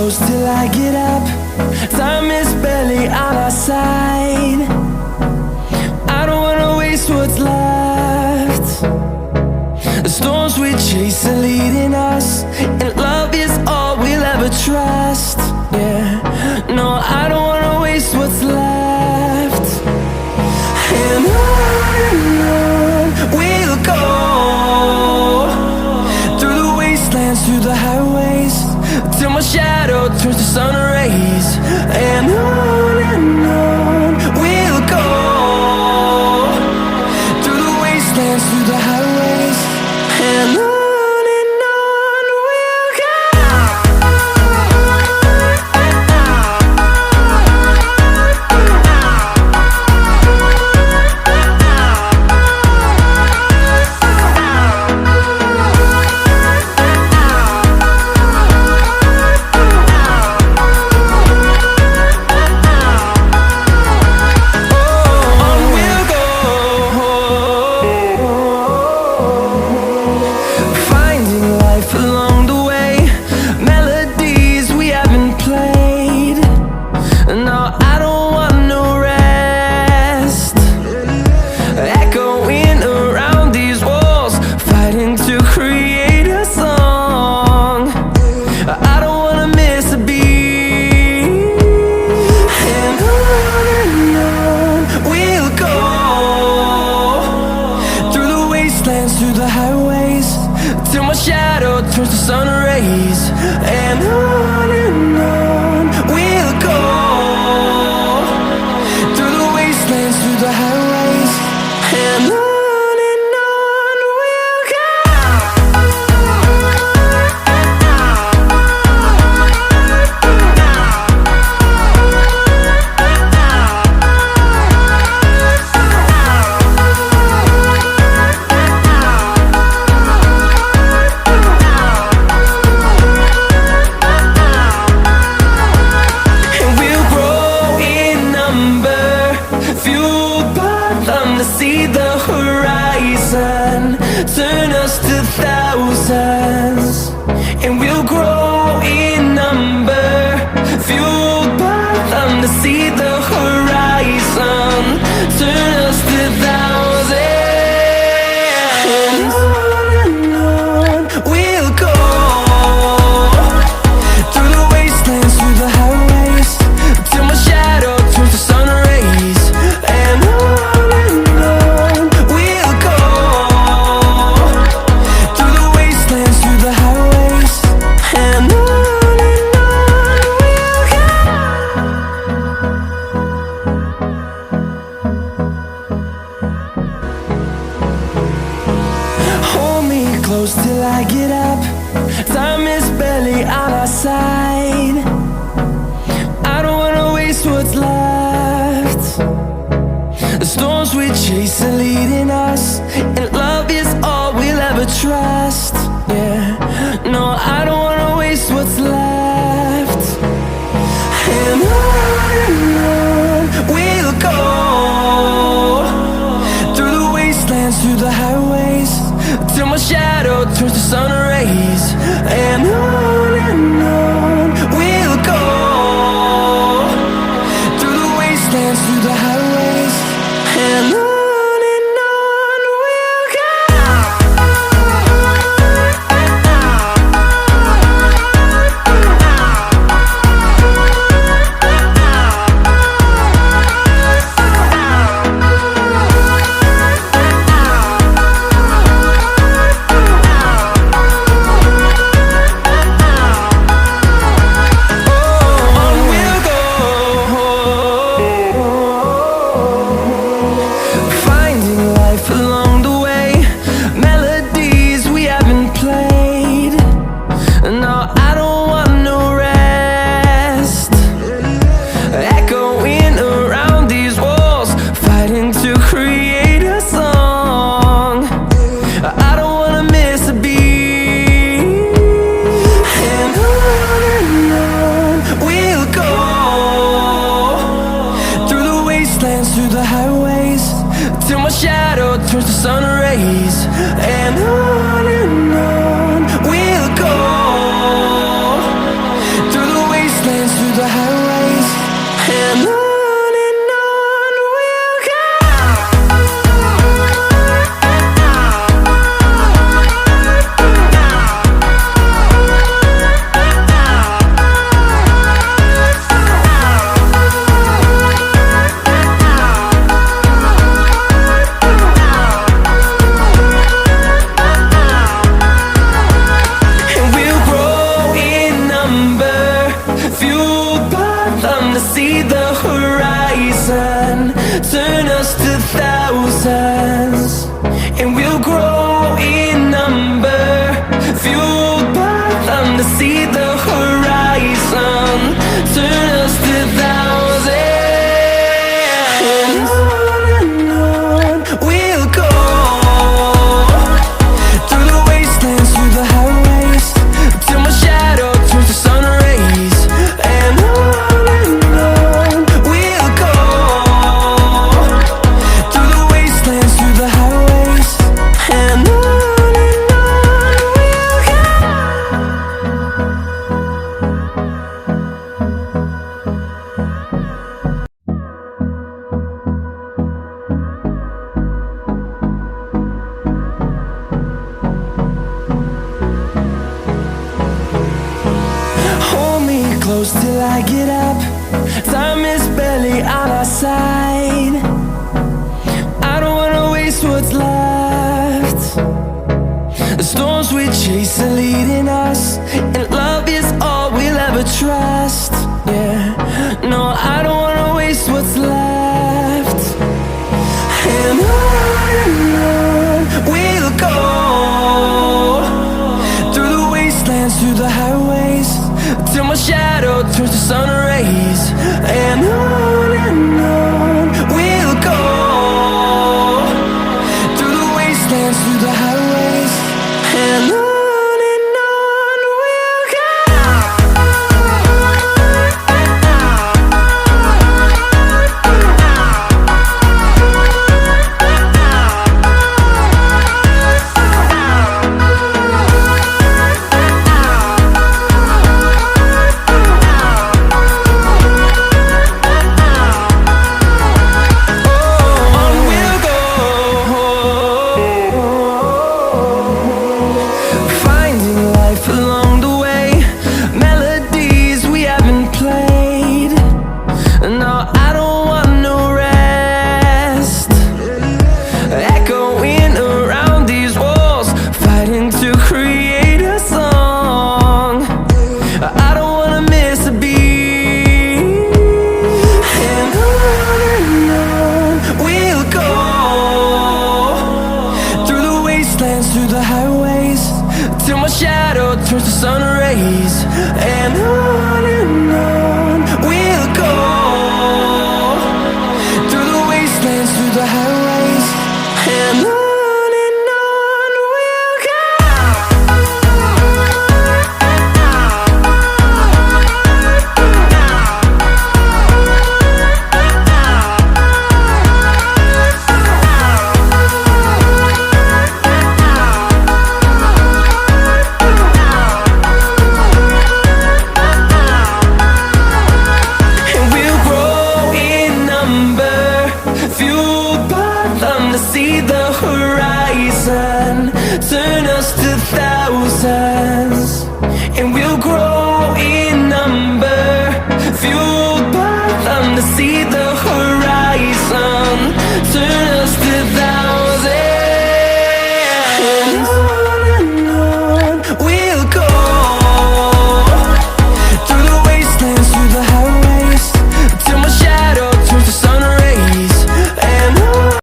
close till I get up. Time is barely on our side. I don't wanna waste what's left. The storms we chase are leading us, and love is all we'll ever trust. Yeah, no, I don't wanna waste what's left. And on we'll go, through the wastelands, through the highways, till my shadow turns to sun rays. And on we'll go, through the wastelands, through the highways, and on we'll go. Through the highways, till my shadow turns to sun rays. And on we'll go, through the wastelands, through the highways, and on we'll go. See the horizon, turn us to thousands, and we'll grow in number, fueled by them to see the horizon, turn us to thousands. And on we'll go, through the wastelands, through the highways, till my shadow turns to sun rays. And close till I get up. Time is barely on our side. I don't wanna waste what's left. The storms we chase are leading us, and love is all we'll ever trust. Yeah, no, I don't wanna waste what's left. And on we'll go, through the wastelands, through the highways, till my shadow turns to sun rays. And on we'll go, through the wastelands, through the highways, and on we'll go. turns to sun rays, and on we'll go through the wastelands. horizon, turn us to thousands, and we'll grow in number, fueled by them to see the horizon, turn us to thousands, and on we'll go, through the wastelands, through the highways, till my shadow turns to sun rays, and on we'll go, through the wastelands, through the highways, and on we'll go. Hold me close till I get up. Time is barely on our side. I don't wanna waste what's left. The storms we chase are leading us, and love is all we'll ever trust.